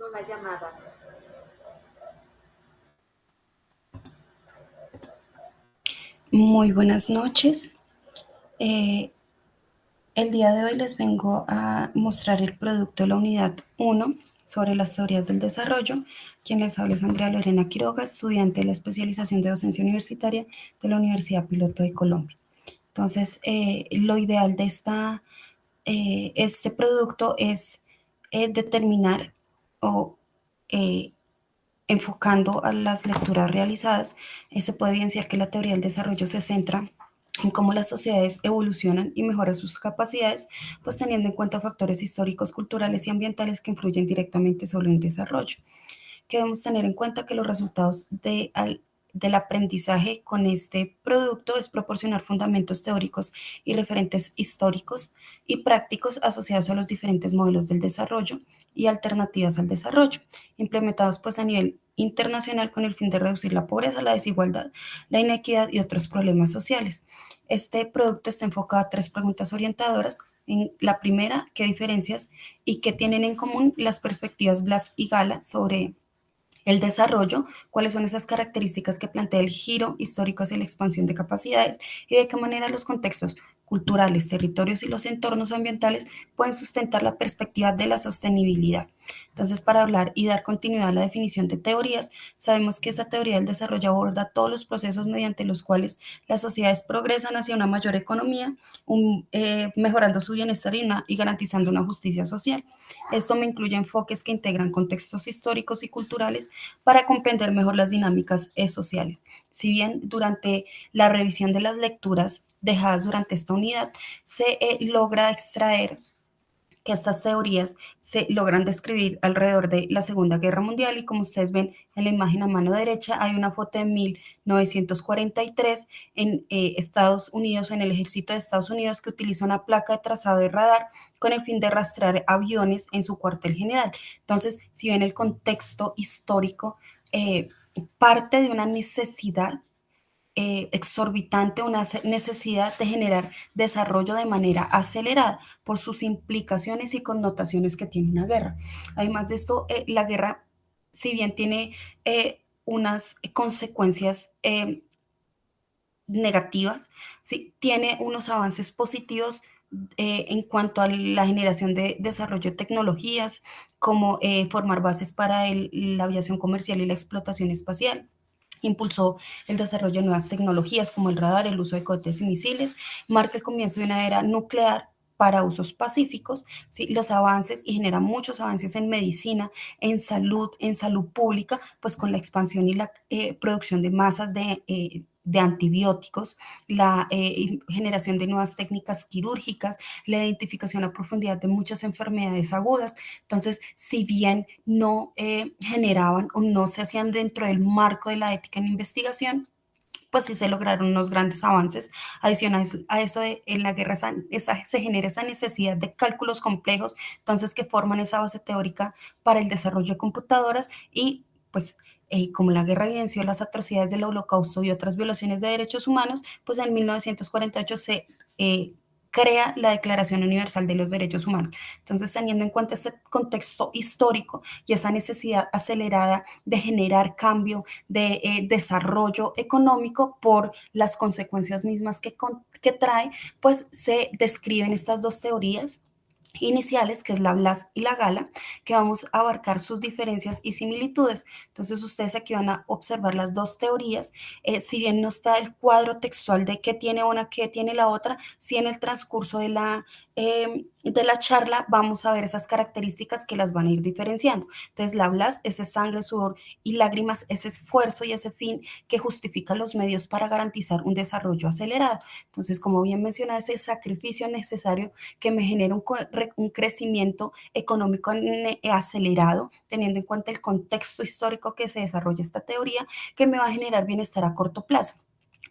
una llamada. Muy buenas noches. Eh, el día de hoy les vengo a mostrar el producto de la unidad 1 sobre las teorías del desarrollo. Quien les habla es Andrea Lorena Quiroga, estudiante de la especialización de docencia universitaria de la Universidad Piloto de Colombia. Entonces, lo ideal de este producto es determinar o eh, enfocando a las lecturas realizadas, se puede evidenciar que la teoría del desarrollo se centra en cómo las sociedades evolucionan y mejoran sus capacidades, pues teniendo en cuenta factores históricos, culturales y ambientales que influyen directamente sobre el desarrollo. Que debemos tener en cuenta que los resultados del aprendizaje con este producto es proporcionar fundamentos teóricos y referentes históricos y prácticos asociados a los diferentes modelos del desarrollo y alternativas al desarrollo, implementados pues a nivel internacional con el fin de reducir la pobreza, la desigualdad, la inequidad y otros problemas sociales. Este producto está enfocado a tres preguntas orientadoras. En la primera, ¿qué diferencias y qué tienen en común las perspectivas Blas y Gala sobre el desarrollo, cuáles son esas características que plantea el giro histórico hacia la expansión de capacidades y de qué manera los contextos culturales, territorios y los entornos ambientales pueden sustentar la perspectiva de la sostenibilidad. Entonces, para hablar y dar continuidad a la definición de teorías, sabemos que esa teoría del desarrollo aborda todos los procesos mediante los cuales las sociedades progresan hacia una mayor economía, mejorando su bienestar y garantizando una justicia social. Esto me incluye enfoques que integran contextos históricos y culturales para comprender mejor las dinámicas sociales. Si bien durante la revisión de las lecturas dejadas durante esta unidad se logra extraer que estas teorías se logran describir alrededor de la Segunda Guerra Mundial y como ustedes ven en la imagen a mano derecha hay una foto de 1943 en Estados Unidos, en el ejército de Estados Unidos que utiliza una placa de trazado de radar con el fin de rastrear aviones en su cuartel general. Entonces, si ven el contexto histórico, eh, parte de una necesidad exorbitante, una necesidad de generar desarrollo de manera acelerada por sus implicaciones y connotaciones que tiene una guerra. Además de esto, la guerra, si bien tiene unas consecuencias negativas, ¿sí? Tiene unos avances positivos en cuanto a la generación de desarrollo de tecnologías, como formar bases para la aviación comercial y la explotación espacial. Impulsó el desarrollo de nuevas tecnologías como el radar, el uso de cohetes y misiles, marca el comienzo de una era nuclear para usos pacíficos, ¿sí? Los avances y genera muchos avances en medicina, en salud pública, pues con la expansión y la producción de masas de antibióticos, la generación de nuevas técnicas quirúrgicas, la identificación a profundidad de muchas enfermedades agudas. Entonces, si bien no generaban o no se hacían dentro del marco de la ética en investigación, pues sí se lograron unos grandes avances. Adicionales a eso, en la guerra se genera esa necesidad de cálculos complejos, entonces que forman esa base teórica para el desarrollo de computadoras y pues como la guerra evidenció las atrocidades del holocausto y otras violaciones de derechos humanos, pues en 1948 se crea la Declaración Universal de los Derechos Humanos. Entonces, teniendo en cuenta este contexto histórico y esa necesidad acelerada de generar cambio, de desarrollo económico por las consecuencias mismas que trae, pues se describen estas dos teorías iniciales, que es la Blas y la Gala, que vamos a abarcar sus diferencias y similitudes. Entonces, ustedes aquí van a observar las dos teorías. Si bien no está el cuadro textual de qué tiene una, qué tiene la otra, sí en el transcurso de la charla vamos a ver esas características que las van a ir diferenciando. Entonces, la Blas, ese sangre, sudor y lágrimas, ese esfuerzo y ese fin que justifica los medios para garantizar un desarrollo acelerado. Entonces, como bien mencionaba, ese sacrificio necesario que me genera un crecimiento económico acelerado, teniendo en cuenta el contexto histórico que se desarrolla esta teoría, que me va a generar bienestar a corto plazo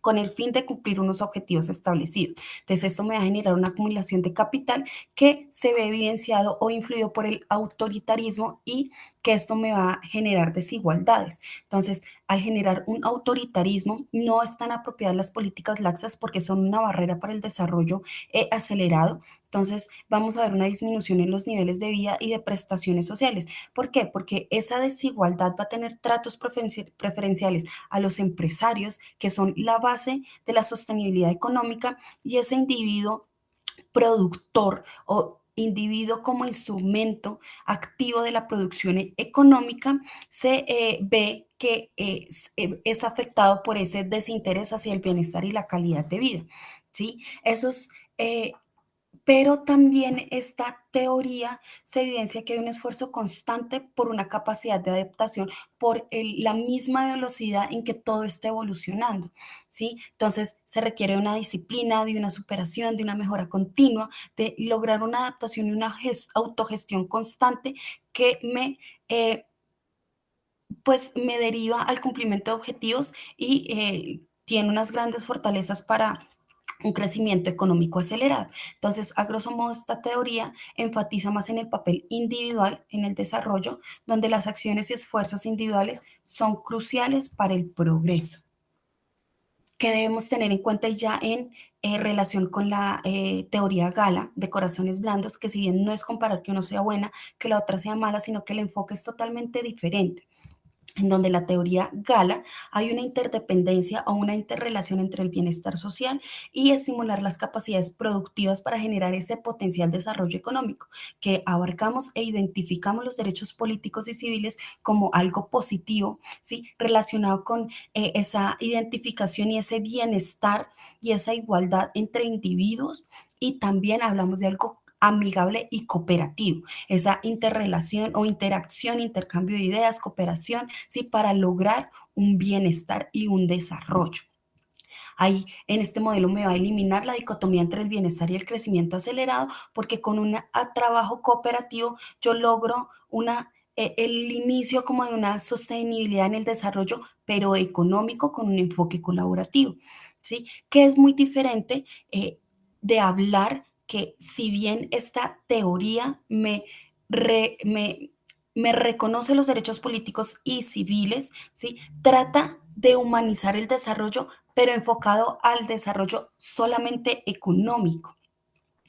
con el fin de cumplir unos objetivos establecidos. Entonces, esto me va a generar una acumulación de capital que se ve evidenciado o influido por el autoritarismo y que esto me va a generar desigualdades. Entonces, al generar un autoritarismo, no están apropiadas las políticas laxas porque son una barrera para el desarrollo acelerado. entonces vamos a ver una disminución en los niveles de vida y de prestaciones sociales. ¿Por qué? Porque esa desigualdad va a tener tratos preferenciales a los empresarios, que son la base de la sostenibilidad económica, y ese individuo productor o individuo como instrumento activo de la producción económica se ve que es afectado por ese desinterés hacia el bienestar y la calidad de vida. ¿Sí? Esos, eh, pero también esta teoría se evidencia que hay un esfuerzo constante por una capacidad de adaptación, por la misma velocidad en que todo está evolucionando, ¿sí? Entonces se requiere una disciplina, de una superación, de una mejora continua, de lograr una adaptación y una autogestión constante que pues me deriva al cumplimiento de objetivos y tiene unas grandes fortalezas para un crecimiento económico acelerado. Entonces, a grosso modo, esta teoría enfatiza más en el papel individual en el desarrollo, donde las acciones y esfuerzos individuales son cruciales para el progreso. Que debemos tener en cuenta ya en relación con la teoría Gala de corazones blandos, que si bien no es comparar que uno sea buena, que la otra sea mala, sino que el enfoque es totalmente diferente, en donde la teoría Gala hay una interdependencia o una interrelación entre el bienestar social y estimular las capacidades productivas para generar ese potencial desarrollo económico, que abarcamos e identificamos los derechos políticos y civiles como algo positivo, ¿sí? Relacionado con esa identificación y ese bienestar y esa igualdad entre individuos, y también hablamos de algo amigable y cooperativo, esa interrelación o interacción, intercambio de ideas, cooperación, ¿sí? Para lograr un bienestar y un desarrollo. Ahí en este modelo me va a eliminar la dicotomía entre el bienestar y el crecimiento acelerado, porque con un trabajo cooperativo yo logro el inicio como de una sostenibilidad en el desarrollo, pero económico con un enfoque colaborativo, ¿sí? Que es muy diferente de hablar que si bien esta teoría re- me, me reconoce los derechos políticos y civiles, ¿sí? Trata de humanizar el desarrollo, pero enfocado al desarrollo solamente económico,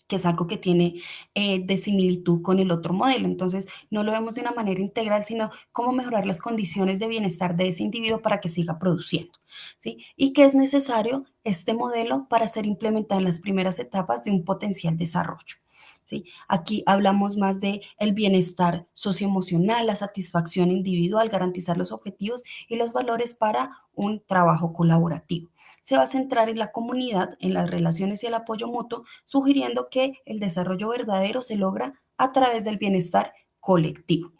que es algo que tiene de similitud con el otro modelo. Entonces, no lo vemos de una manera integral, sino cómo mejorar las condiciones de bienestar de ese individuo para que siga produciendo, ¿sí? Y que es necesario este modelo para ser implementado en las primeras etapas de un potencial desarrollo. ¿Sí? Aquí hablamos más de el bienestar socioemocional, la satisfacción individual, garantizar los objetivos y los valores para un trabajo colaborativo. Se va a centrar en la comunidad, en las relaciones y el apoyo mutuo, sugiriendo que el desarrollo verdadero se logra a través del bienestar colectivo.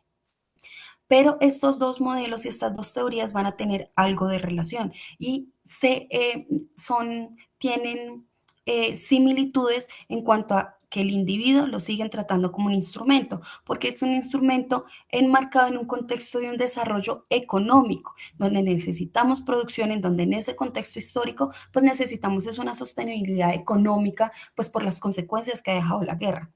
Pero estos dos modelos y estas dos teorías van a tener algo de relación y tienen similitudes en cuanto a que el individuo lo siguen tratando como un instrumento, porque es un instrumento enmarcado en un contexto de un desarrollo económico, donde necesitamos producción, en donde en ese contexto histórico, pues necesitamos es una sostenibilidad económica, pues por las consecuencias que ha dejado la guerra.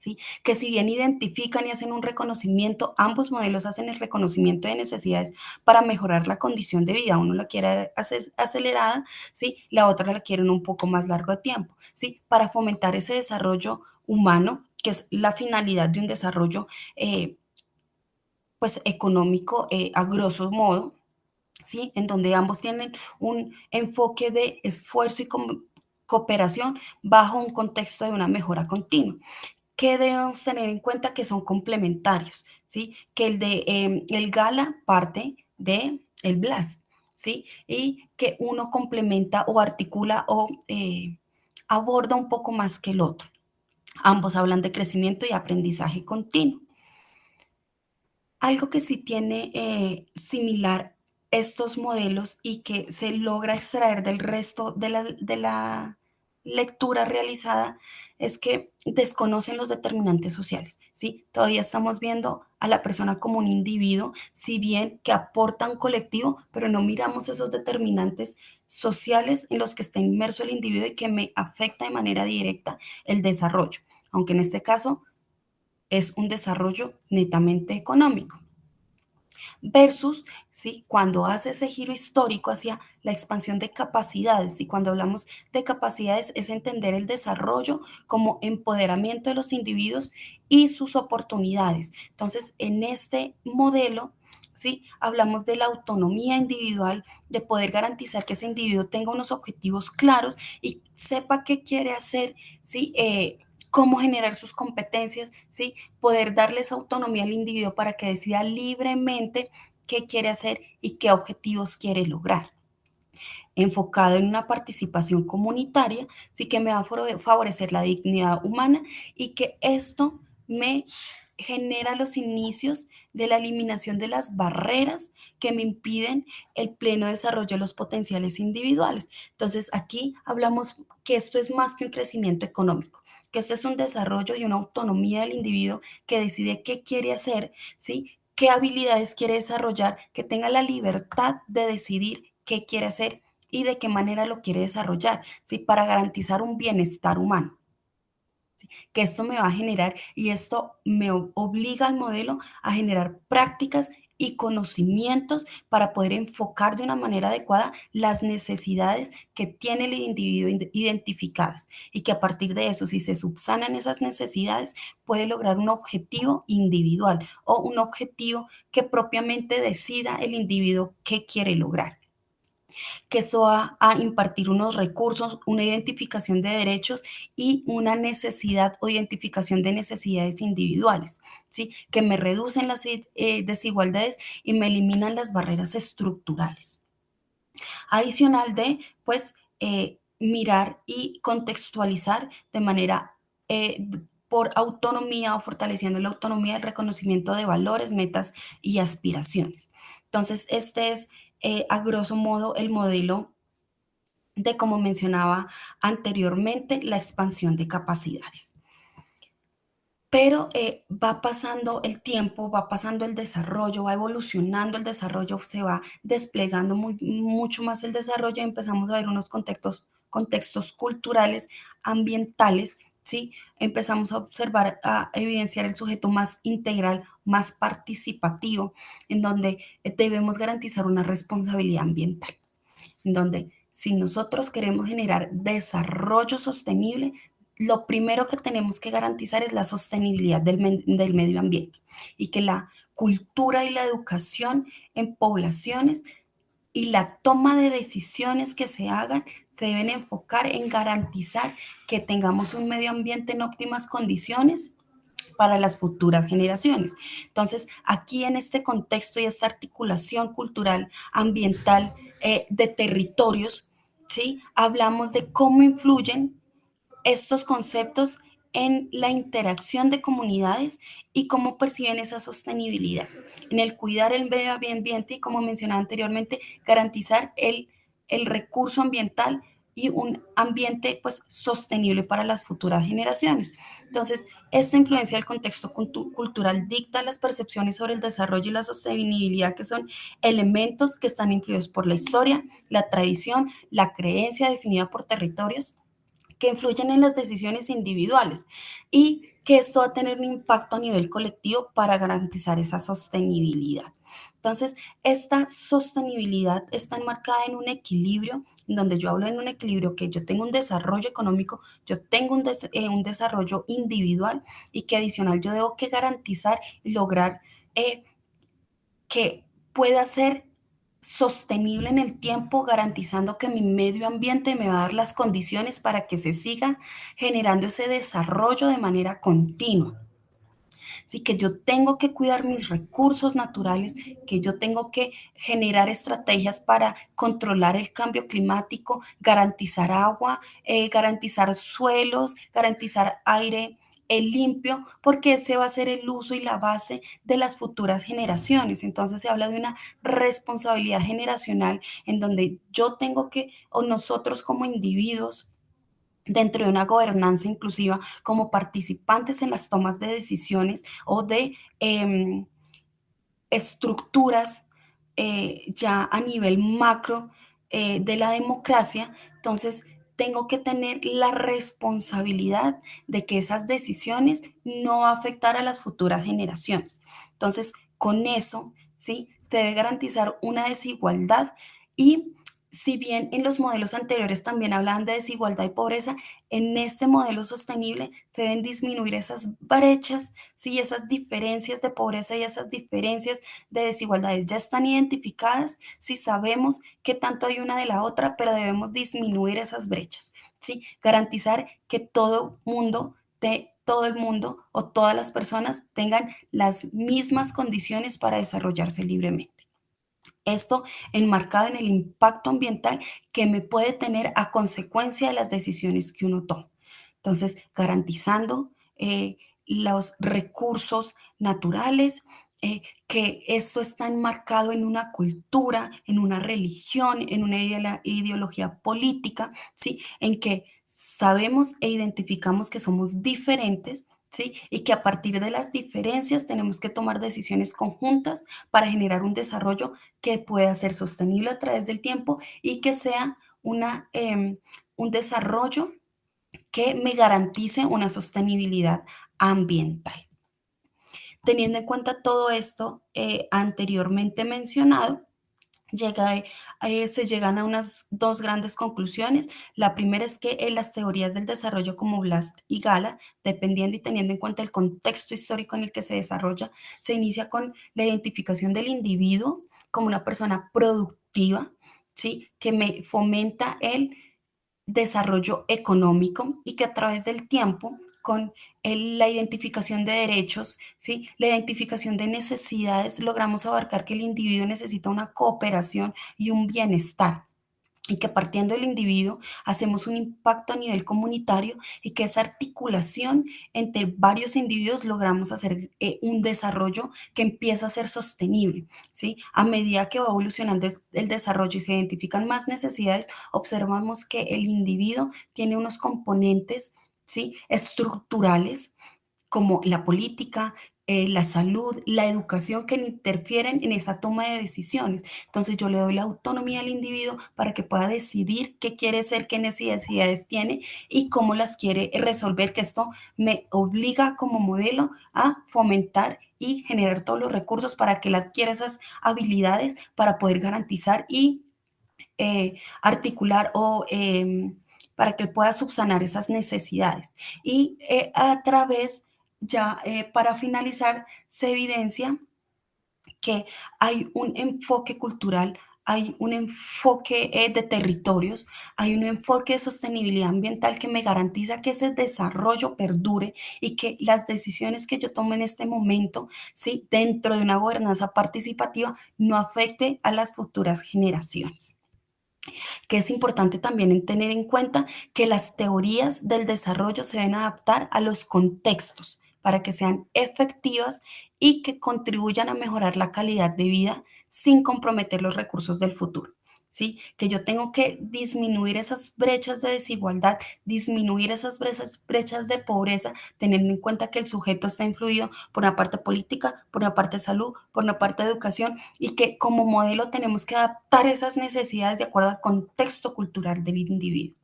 ¿Sí? Que si bien identifican y hacen un reconocimiento, ambos modelos hacen el reconocimiento de necesidades para mejorar la condición de vida. Uno la quiere acelerada, ¿sí? La otra la quieren un poco más largo de tiempo, ¿sí? Para fomentar ese desarrollo humano, que es la finalidad de un desarrollo pues económico a grosso modo, ¿sí? En donde ambos tienen un enfoque de esfuerzo y cooperación bajo un contexto de una mejora continua, que debemos tener en cuenta que son complementarios, ¿sí? Que el Gala parte de el Blas, ¿sí? Y que uno complementa o articula o aborda un poco más que el otro. Ambos hablan de crecimiento y aprendizaje continuo. Algo que sí tiene similar estos modelos y que se logra extraer del resto de la lectura realizada es que desconocen los determinantes sociales, ¿sí? Todavía estamos viendo a la persona como un individuo, si bien que aporta a un colectivo, pero no miramos esos determinantes sociales en los que está inmerso el individuo y que me afecta de manera directa el desarrollo, aunque en este caso es un desarrollo netamente económico. versus, ¿sí? Cuando hace ese giro histórico hacia la expansión de capacidades, y cuando hablamos de capacidades es entender el desarrollo como empoderamiento de los individuos y sus oportunidades. Entonces, en este modelo, ¿sí? Hablamos de la autonomía individual, de poder garantizar que ese individuo tenga unos objetivos claros y sepa qué quiere hacer, ¿sí? Cómo generar sus competencias, ¿sí? Poder darles autonomía al individuo para que decida libremente qué quiere hacer y qué objetivos quiere lograr. Enfocado en una participación comunitaria, sí que me va a favorecer la dignidad humana y que esto me genera los inicios de la eliminación de las barreras que me impiden el pleno desarrollo de los potenciales individuales. Entonces, aquí hablamos que esto es más que un crecimiento económico, que esto es un desarrollo y una autonomía del individuo que decide qué quiere hacer, ¿sí? Qué habilidades quiere desarrollar, que tenga la libertad de decidir qué quiere hacer y de qué manera lo quiere desarrollar, ¿sí? Para garantizar un bienestar humano, que esto me va a generar y esto me obliga al modelo a generar prácticas y conocimientos para poder enfocar de una manera adecuada las necesidades que tiene el individuo identificadas y que a partir de eso, si se subsanan esas necesidades, puede lograr un objetivo individual o un objetivo que propiamente decida el individuo qué quiere lograr, que eso va a impartir unos recursos, una identificación de derechos y una necesidad o identificación de necesidades individuales, ¿sí? Que me reducen las desigualdades y me eliminan las barreras estructurales. Adicional de, pues, mirar y contextualizar de manera por autonomía o fortaleciendo la autonomía, el reconocimiento de valores, metas y aspiraciones. Entonces, este es a grosso modo el modelo de, como mencionaba anteriormente, la expansión de capacidades. Pero va pasando el tiempo, va pasando el desarrollo, va evolucionando el desarrollo, se va desplegando mucho más el desarrollo y empezamos a ver unos contextos culturales, ambientales, ¿sí? Empezamos a observar, a evidenciar el sujeto más integral, más participativo, en donde debemos garantizar una responsabilidad ambiental, en donde si nosotros queremos generar desarrollo sostenible, lo primero que tenemos que garantizar es la sostenibilidad del medio ambiente y que la cultura y la educación en poblaciones y la toma de decisiones que se hagan se deben enfocar en garantizar que tengamos un medio ambiente en óptimas condiciones para las futuras generaciones. Entonces, aquí en este contexto y esta articulación cultural, ambiental, de territorios, ¿sí? Hablamos de cómo influyen estos conceptos en la interacción de comunidades y cómo perciben esa sostenibilidad, en el cuidar el medio ambiente y, como mencionaba anteriormente, garantizar el recurso ambiental y un ambiente pues sostenible para las futuras generaciones. Entonces, esta influencia del contexto cultural dicta las percepciones sobre el desarrollo y la sostenibilidad, que son elementos que están influidos por la historia, la tradición, la creencia definida por territorios que influyen en las decisiones individuales y que esto va a tener un impacto a nivel colectivo para garantizar esa sostenibilidad. Entonces, esta sostenibilidad está enmarcada en un equilibrio, en donde yo hablo en un equilibrio que yo tengo un desarrollo económico, yo tengo un desarrollo individual y que adicional yo debo que garantizar y lograr eh, que pueda ser sostenible en el tiempo, garantizando que mi medio ambiente me va a dar las condiciones para que se siga generando ese desarrollo de manera continua. Así que yo tengo que cuidar mis recursos naturales, que yo tengo que generar estrategias para controlar el cambio climático, garantizar agua, garantizar suelos, garantizar aire limpio, porque ese va a ser el uso y la base de las futuras generaciones. Entonces se habla de una responsabilidad generacional en donde yo tengo que, o nosotros como individuos, dentro de una gobernanza inclusiva, como participantes en las tomas de decisiones o de estructuras ya a nivel macro de la democracia, entonces tengo que tener la responsabilidad de que esas decisiones no va a afectar a las futuras generaciones. Entonces, con eso, ¿sí? Se debe garantizar una desigualdad y si bien en los modelos anteriores también hablaban de desigualdad y pobreza, en este modelo sostenible se deben disminuir esas brechas, ¿sí? Esas diferencias de pobreza y esas diferencias de desigualdades ya están identificadas, si sabemos qué tanto hay una de la otra, pero debemos disminuir esas brechas, ¿sí? Garantizar que todo el mundo o todas las personas tengan las mismas condiciones para desarrollarse libremente. Esto enmarcado en el impacto ambiental que me puede tener a consecuencia de las decisiones que uno toma. Entonces, garantizando los recursos naturales, que esto está enmarcado en una cultura, en una religión, en una ideología política, ¿sí? En que sabemos e identificamos que somos diferentes, ¿sí? Y que a partir de las diferencias tenemos que tomar decisiones conjuntas para generar un desarrollo que pueda ser sostenible a través del tiempo y que sea un desarrollo que me garantice una sostenibilidad ambiental. Teniendo en cuenta todo esto anteriormente mencionado, llega, se llegan a unas dos grandes conclusiones. La primera es que las teorías del desarrollo como Blast y Gala, dependiendo y teniendo en cuenta el contexto histórico en el que se desarrolla, se inicia con la identificación del individuo como una persona productiva, ¿sí? Que me fomenta el desarrollo económico y que a través del tiempo, con la identificación de derechos, ¿sí? La identificación de necesidades, logramos abarcar que el individuo necesita una cooperación y un bienestar y que partiendo del individuo hacemos un impacto a nivel comunitario y que esa articulación entre varios individuos logramos hacer un desarrollo que empieza a ser sostenible, ¿sí? A medida que va evolucionando el desarrollo y se identifican más necesidades, observamos que el individuo tiene unos componentes, ¿sí? Estructurales como la política, la salud, la educación que interfieren en esa toma de decisiones. Entonces yo le doy la autonomía al individuo para que pueda decidir qué quiere ser, qué necesidades tiene y cómo las quiere resolver, que esto me obliga como modelo a fomentar y generar todos los recursos para que él adquiera esas habilidades para poder garantizar y articular o para que él pueda subsanar esas necesidades. Y a través, ya para finalizar, se evidencia que hay un enfoque cultural, hay un enfoque de territorios, hay un enfoque de sostenibilidad ambiental que me garantiza que ese desarrollo perdure y que las decisiones que yo tome en este momento, ¿sí? Dentro de una gobernanza participativa, no afecte a las futuras generaciones. Que es importante también tener en cuenta que las teorías del desarrollo se deben adaptar a los contextos para que sean efectivas y que contribuyan a mejorar la calidad de vida sin comprometer los recursos del futuro. ¿Sí? Que yo tengo que disminuir esas brechas de desigualdad, disminuir esas brechas de pobreza, teniendo en cuenta que el sujeto está influido por una parte política, por una parte salud, por una parte educación, y que como modelo tenemos que adaptar esas necesidades de acuerdo al contexto cultural del individuo.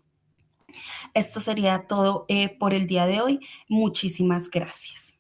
Esto sería todo por el día de hoy. Muchísimas gracias.